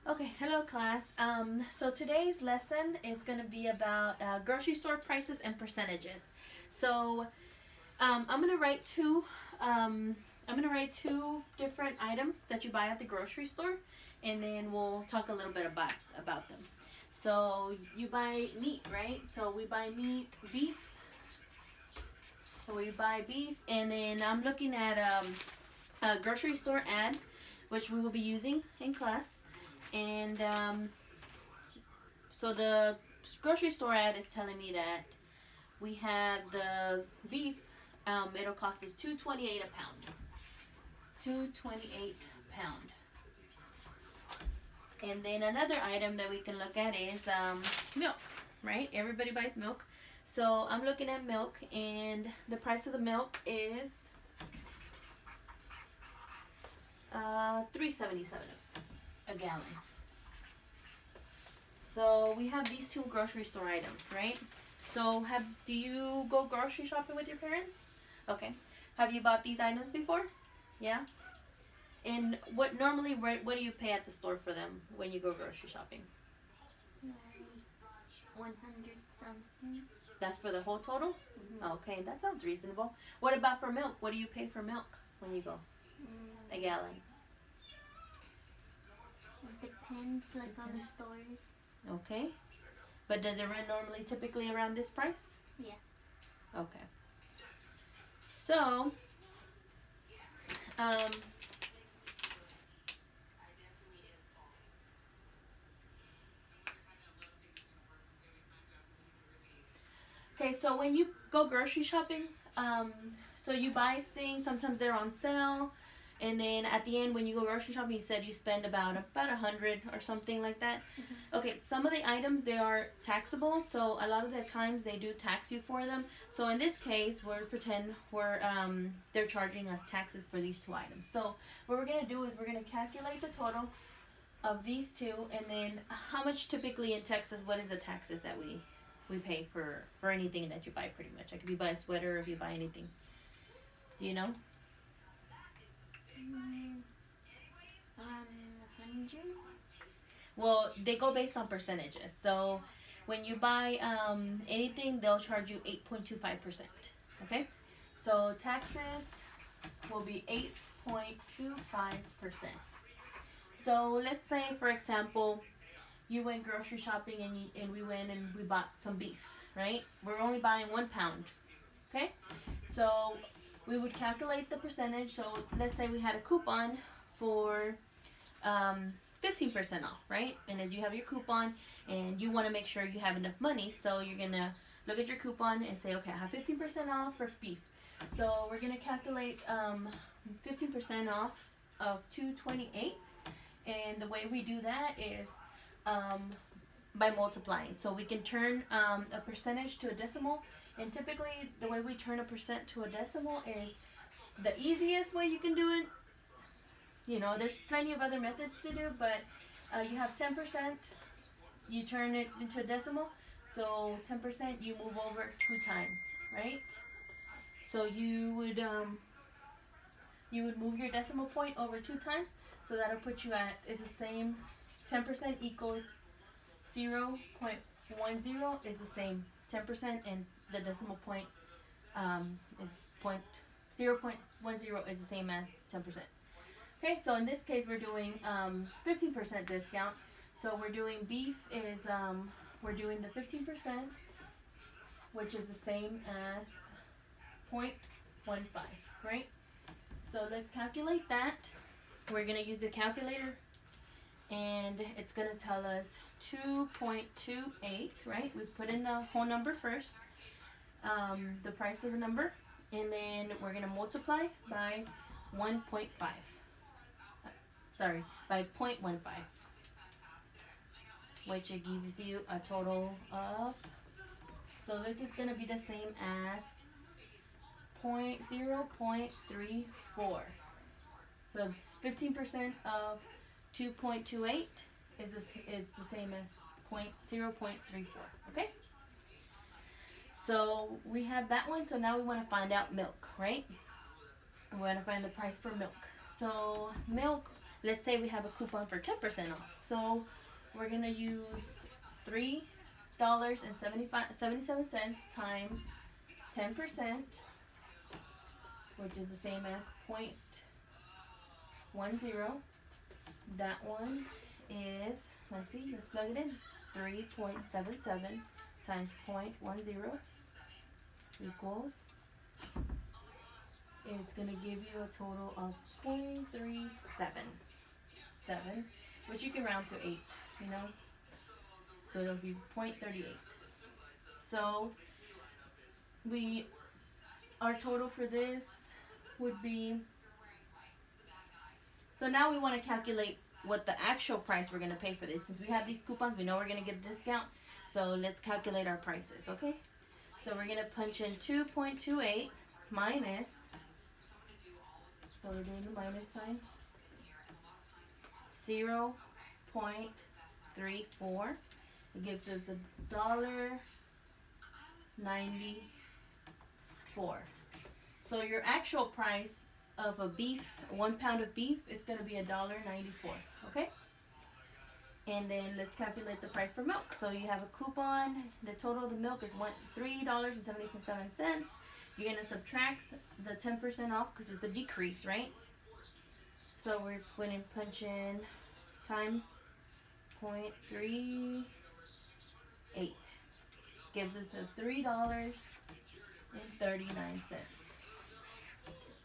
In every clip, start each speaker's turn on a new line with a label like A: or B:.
A: Okay, hello class. So today's lesson is going to be about grocery store prices and percentages. So I'm going to write two. I'm going to write two different items that you buy at the grocery store, and then we'll talk a little bit about them. So you buy meat, right? So we buy meat, beef. So we buy beef, and then I'm looking at a grocery store ad, which we will be using in class. And so the grocery store ad is telling me that we have the beef. It'll cost us $2.28 a pound. $2.28 pound. And then another item that we can look at is milk. Right? Everybody buys milk. So I'm looking at milk, and the price of the milk is $3.77 a gallon. So we have these two grocery store items, right? So do you go grocery shopping with your parents? Okay. Have you bought these items before? Yeah. And what do you pay at the store for them when you go grocery shopping?
B: Like 100 something.
A: That's for the whole total?
B: Mm-hmm.
A: Okay, that sounds reasonable. What about for milk? What do you pay for milk when you go? A gallon.
B: It depends, like on the stores.
A: Okay. But does it run normally typically around this price?
B: Yeah.
A: Okay. So, um, okay, so when you go grocery shopping, so you buy things, sometimes they're on sale, and then at the end when you go grocery shopping, you said you spend about 100 or something like that.
B: Mm-hmm.
A: Okay, some of the items, they are taxable, so a lot of the times they do tax you for them. So in this case, they're charging us taxes for these two items. So what we're gonna do is we're gonna calculate the total of these two, and then how much typically in Texas, what is the taxes that we pay for anything that you buy, pretty much. Like if you buy a sweater or if you buy anything. Do you know?
B: 100.
A: Well, they go based on percentages. So when you buy anything, they'll charge you 8.25%. Okay? So taxes will be 8.25%. So let's say, for example, you went grocery shopping and we went and we bought some beef, right? We're only buying 1 pound. Okay? So we would calculate the percentage. So let's say we had a coupon for 15% off, right? And as you have your coupon and you want to make sure you have enough money, so you're going to look at your coupon and say, okay, I have 15% off for beef. So we're going to calculate 15% off of 228, and the way we do that is by multiplying. So we can turn a percentage to a decimal, and typically the way we turn a percent to a decimal is the easiest way you can do it. You know, there's plenty of other methods to do, but you have 10%, you turn it into a decimal, so 10% you move over 2 times, right? So you would move your decimal point over 2 times, so that'll put you at, is the same, 10% equals 0.10 is the same, 10%, and the decimal point is 0.10 is the same as 10%. Okay, so in this case we're doing 15% discount. So we're doing beef is we're doing the 15%, which is the same as 0.15, right? So let's calculate that. We're gonna use the calculator, and it's gonna tell us 2.28, right? We put in the whole number first, the price of the number, and then we're gonna multiply by 1.5. By 0.15, which it gives you a total of, so this is going to be the same as 0.34. So 15% of 2.28 is the same as 0.34. Okay? So we have that one. So now we want to find out milk, right? We want to find the price for milk. So milk, let's say we have a coupon for 10% off. So we're gonna use $3.77 times 10%, which is the same as 0.10. That one is, let's see, let's plug it in. 3.77 times 0.10 equals, it's going to give you a total of 0.377, which you can round to 8, you know, so it'll be 0.38. So our total for this would be, so now we want to calculate what the actual price we're going to pay for this. Since we have these coupons, we know we're going to get a discount, so let's calculate our prices, okay? So we're going to punch in 2.28 minus, so we're doing the minus sign, 0.34. It gives us $1.94. So your actual price of a beef, 1 pound of beef, is going to be $1.94, okay? And then let's calculate the price for milk. So you have a coupon. The total of the milk is $3.77. You're going to subtract the 10% off because it's a decrease, right? So we're going to punch in times 0.38. Gives us a $3.39.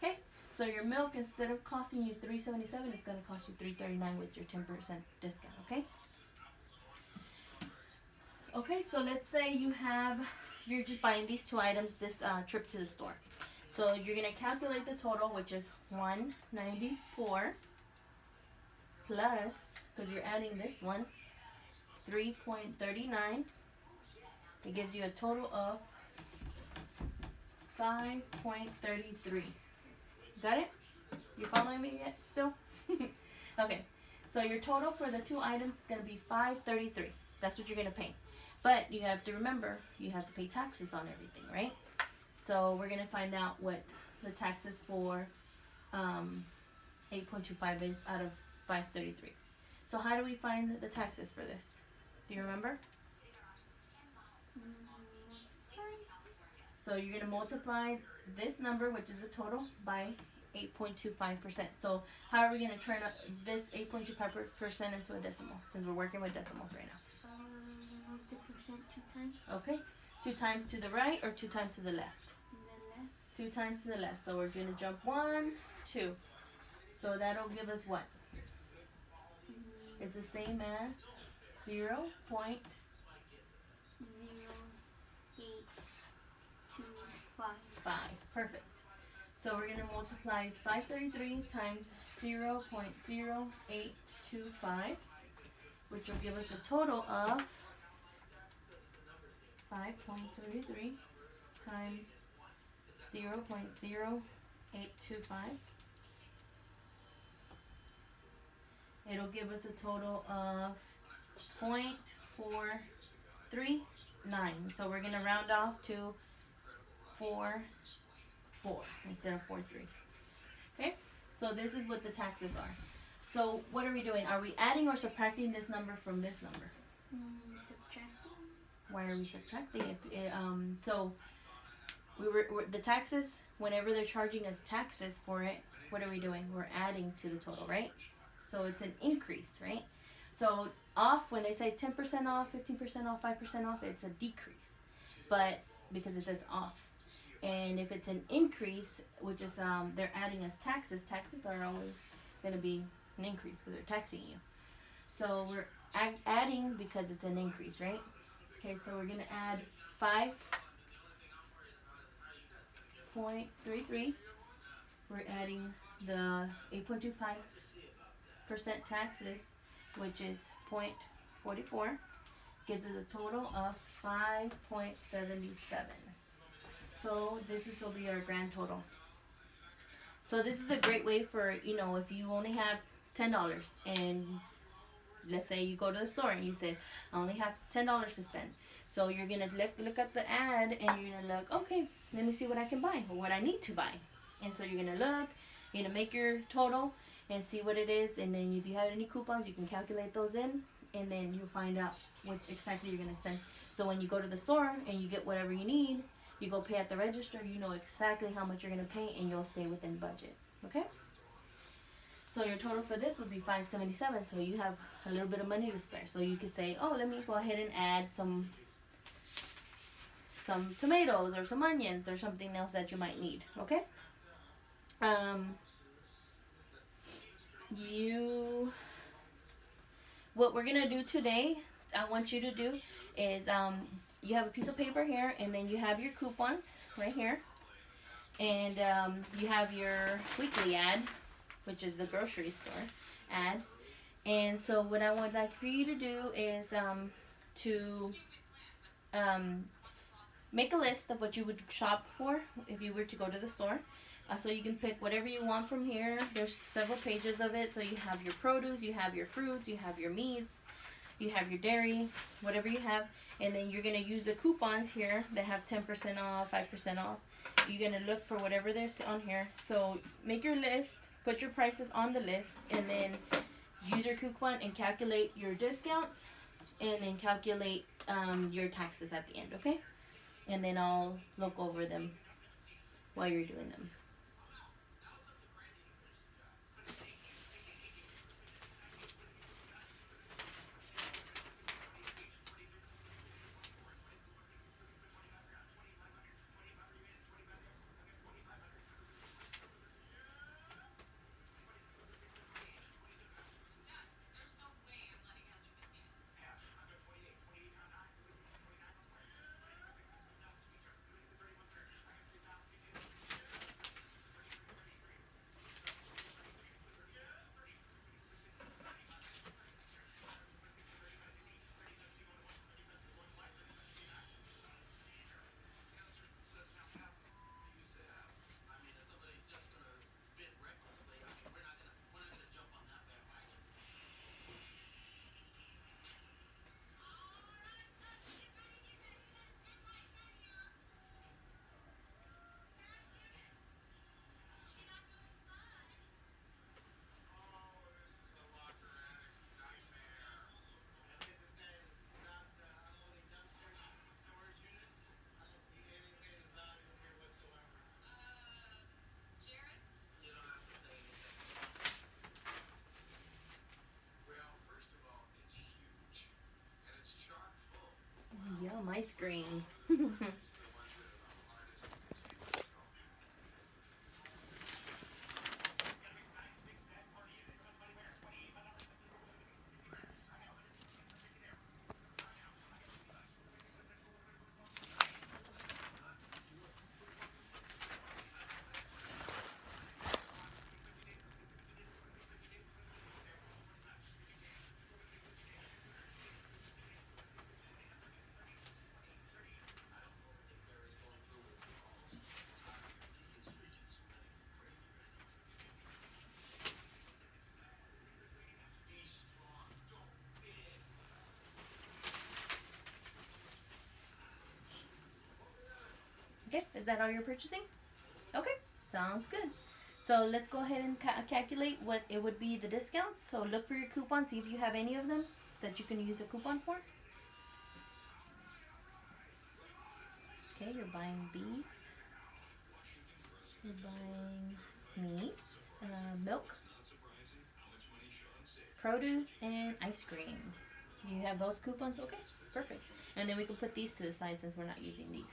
A: Okay? So your milk, instead of costing you $3.77, it's going to cost you $3.39 with your 10% discount, okay? Okay, so let's say you're just buying these two items this trip to the store. So you're going to calculate the total, which is $1.94 plus, because you're adding this one, $3.39. It gives you a total of $5.33. Got it? You following me yet still? Okay. So your total for the two items is going to be $5.33. That's what you're going to pay. But you have to remember, you have to pay taxes on everything, right? So we're going to find out what the taxes for 8.25 is out of 533. So how do we find the taxes for this? Do you remember? So you're going to multiply this number, which is the total, by 8.25%. So how are we going to turn this 8.25% into a decimal, since we're working with decimals right now?
B: The percent 2 times.
A: Okay. 2 times to the right or 2 times to the left?
B: The left.
A: 2 times to the left. So we're going to jump 1, 2. So that'll give us what? It's the same as 0.0825. Perfect. So we're going to multiply 533 times 0.0825, which will give us a total of 5.33 times 0.0825. It'll give us a total of 0.439. So we're going to round off to 4.4 instead of 4.3. Okay? So this is what the taxes are. So what are we doing? Are we adding or subtracting this number from this number?
B: Subtracting.
A: Why are we subtracting? So the taxes, whenever they're charging us taxes for it, what are we doing? We're adding to the total, right? So it's an increase, right? So off, when they say 10% off, 15% off, 5% off, it's a decrease. But because it says off. And if it's an increase, which is they're adding us taxes are always going to be an increase because they're taxing you. So we're adding because it's an increase, right? Okay, so we're going to add 5.33. We're adding the 8.25% taxes, which is 0.44. Gives us a total of 5.77. So this will be our grand total. So this is a great way for, if you only have $10 and let's say you go to the store and you say, I only have $10 to spend. So you're going to look at the ad and you're going to look, okay, let me see what I can buy or what I need to buy. And so you're going to look make your total and see what it is, and then if you have any coupons, you can calculate those in, and then you'll find out what exactly you're gonna spend. So when you go to the store and you get whatever you need, you go pay at the register, you know exactly how much you're gonna pay, and you'll stay within budget. Okay? So your total for this would be $577. So you have a little bit of money to spare. So you could say, oh, let me go ahead and add some tomatoes or some onions or something else that you might need. Okay? What we're gonna do today, I want you to do is you have a piece of paper here, and then you have your coupons right here, and you have your weekly ad, which is the grocery store ad. And so what I would like for you to do is to make a list of what you would shop for if you were to go to the store. So you can pick whatever you want from here. There's several pages of it. So you have your produce, you have your fruits, you have your meats, you have your dairy, whatever you have. And then you're going to use the coupons here that have 10% off, 5% off. You're going to look for whatever there's on here. So make your list, put your prices on the list, and then use your coupon and calculate your discounts, and then calculate your taxes at the end, okay? And then I'll look over them while you're doing them. Yum, ice cream. Okay, is that all you're purchasing? Okay, sounds good. So let's go ahead and calculate what it would be the discounts. So look for your coupons, see if you have any of them that you can use a coupon for. Okay, you're buying beef, you're buying meat, milk, produce, and ice cream. You have those coupons? Okay, perfect. And then we can put these to the side since we're not using these.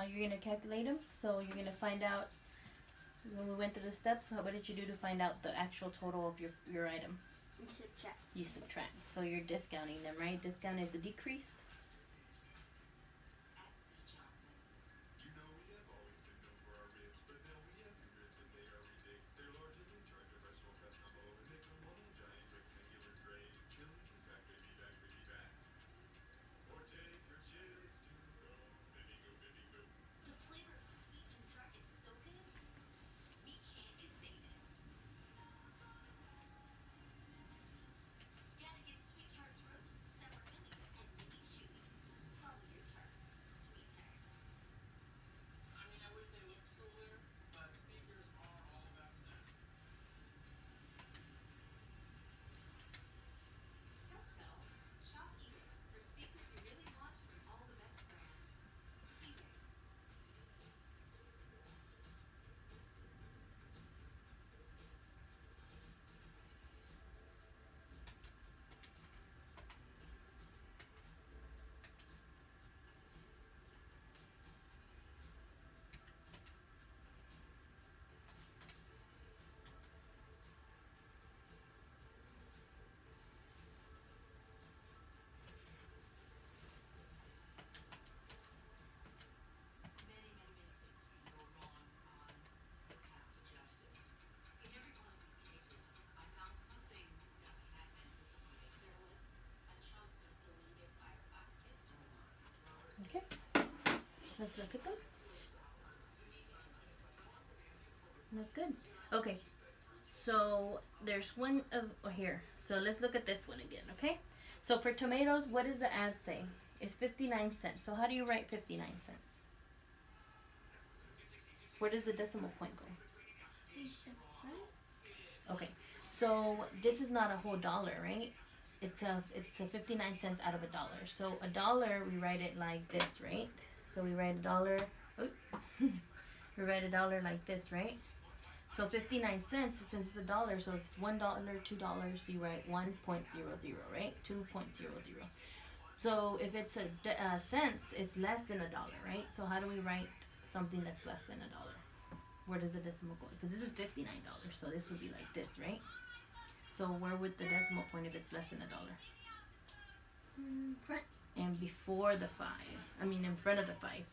A: you're gonna calculate them. So you're gonna find out when we went through the steps. What did you do to find out the actual total of your item?
B: You subtract.
A: You subtract. So you're discounting them, right? Discount is a decrease. Okay. Let's look at them. Look good. Okay. So there's one here. So let's look at this one again, okay? So for tomatoes, what does the ad say? It's 59 cents. So how do you write 59 cents? Where does the decimal point go? Okay. So this is not a whole dollar, right? It's a 59 cents out of a dollar. So a dollar, we write it like this, right? So we write a dollar. We write a dollar like this, right? So 59 cents, since it's a dollar, so if it's $1, $2, you write 1.00, right? 2.00. So if it's a cents, it's less than a dollar, right? So how do we write something that's less than a dollar? Where does the decimal go? Because this is $59, so this would be like this, right? So where would the decimal point if it's less than a dollar?
B: Front.
A: And before the 5. In front of the 5.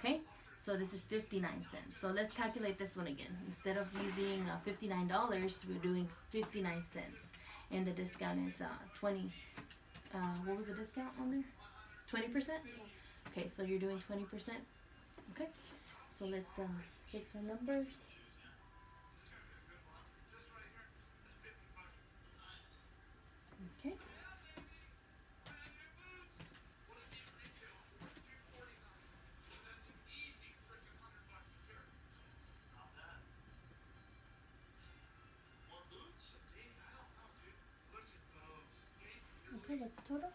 A: Okay? So this is 59 cents. So let's calculate this one again. Instead of using $59, we're doing 59 cents. And the discount is 20. What was the discount on there? 20%? Okay, so you're doing 20%. Okay? So let's fix our numbers. Okay. Okay, that's the total.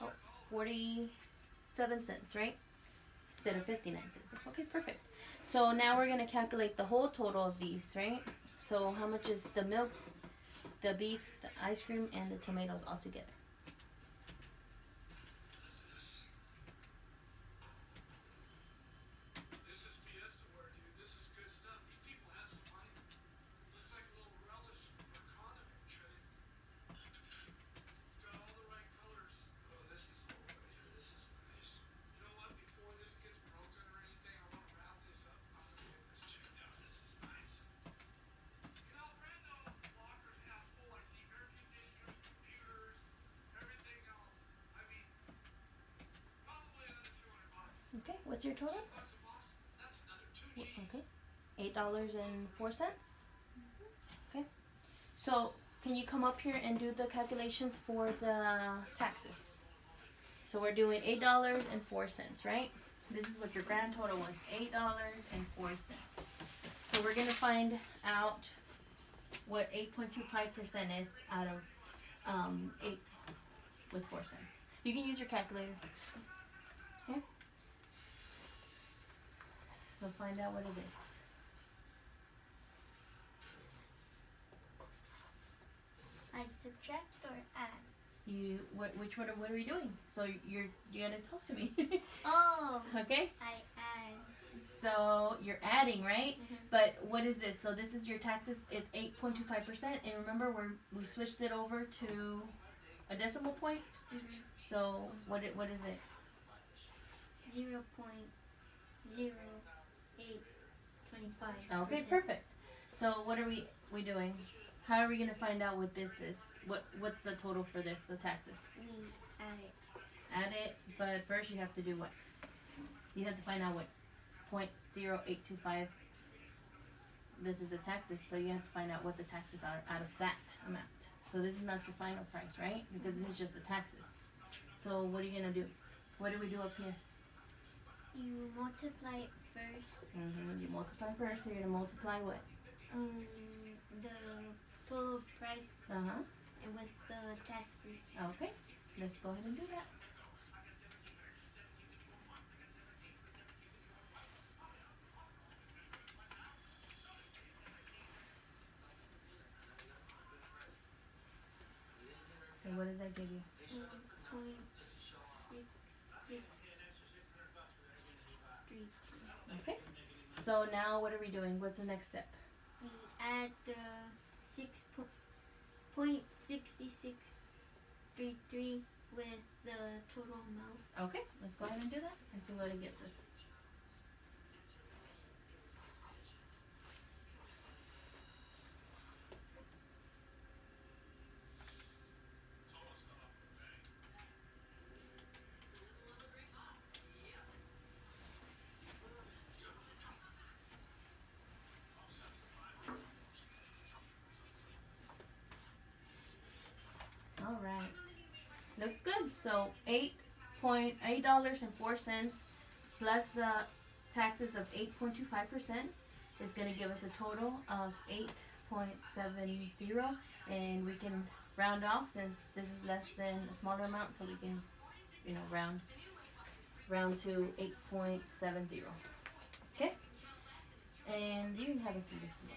A: Oh, 47 cents, right? Instead of 59 cents. Okay, perfect. So now we're going to calculate the whole total of these, right? So how much is the milk, the beef, the ice cream, and the tomatoes all together? Okay, what's your total? Okay, $8.04. Okay, so can you come up here and do the calculations for the taxes? So we're doing $8.04, right? This is what your grand total was, $8.04. So we're gonna find out what 8.25% is out of 8 with 4 cents. You can use your calculator. Okay. So find out what it is.
B: I subtract or add?
A: What are we doing? So you're gonna talk to me.
B: Oh,
A: Okay.
B: I add.
A: So you're adding, right?
B: Mhm.
A: But what is this? So this is your taxes. It's 8.25%, and remember we switched it over to a decimal point.
B: Mhm.
A: So what is it?
B: 0.0825.
A: Okay, perfect. So what are we doing? How are we gonna find out what this is? What's the total for this? The taxes.
B: We add it.
A: Add it, but first you have to do what? You have to find out what 0.0825. This is the taxes, so you have to find out what the taxes are out of that amount. So this is not your final price, right? Because this is just the taxes. So what are you gonna do? What do we do up here?
B: You multiply it first.
A: You multiply first. So you're gonna multiply what?
B: The total price
A: Uh-huh.
B: and with the taxes.
A: Okay. Let's go ahead and do that. And what does that give you?
B: 1.6633.
A: Okay. So now what are we doing? What's the next step?
B: We add the 6.6633 with the total amount.
A: Okay. Let's go ahead and do that and see what it gives us. All right. Looks good. So $8.04 plus the taxes of 8.25% is going to give us a total of 8.70, and we can round off since this is less than a smaller amount, so we can, round to 8.70. Okay? And you can have a seat if you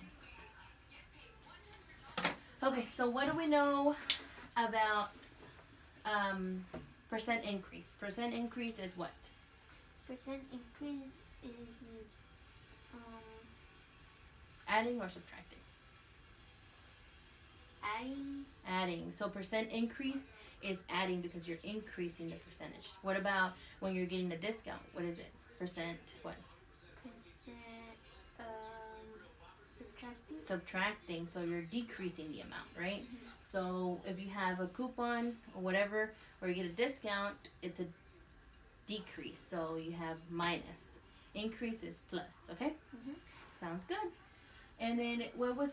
A: want. Okay, so what do we know about percent increase? Percent increase is what?
B: Percent increase is
A: Adding or subtracting?
B: adding.
A: Adding. So percent increase is adding because you're increasing the percentage. What about when you're getting a discount? What is it? Percent what?
B: Percent subtracting.
A: Subtracting. So you're decreasing the amount, right? So if you have a coupon or whatever, or you get a discount, it's a decrease. So you have minus. Increase is plus. Okay? Sounds good. And then was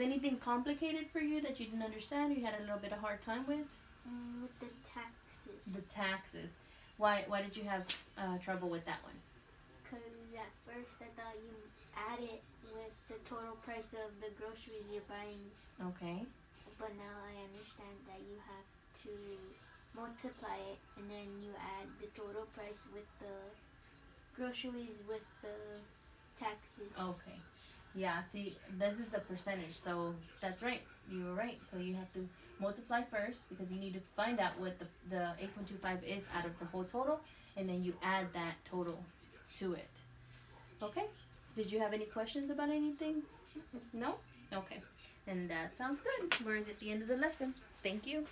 A: anything complicated for you that you didn't understand? You had a little bit of hard time with?
B: With the taxes.
A: The taxes. Why did you have trouble with that one?
B: Because at first I thought you add it with the total price of the groceries you're buying.
A: Okay.
B: But now I understand that you have to multiply it and then you add the total price with the groceries with the taxes.
A: Okay. Yeah, see, this is the percentage, so that's right. You were right. So you have to multiply first because you need to find out what the 8.25 is out of the whole total, and then you add that total to it. Okay? Did you have any questions about anything? No? Okay. And that sounds good. We're at the end of the lesson. Thank you.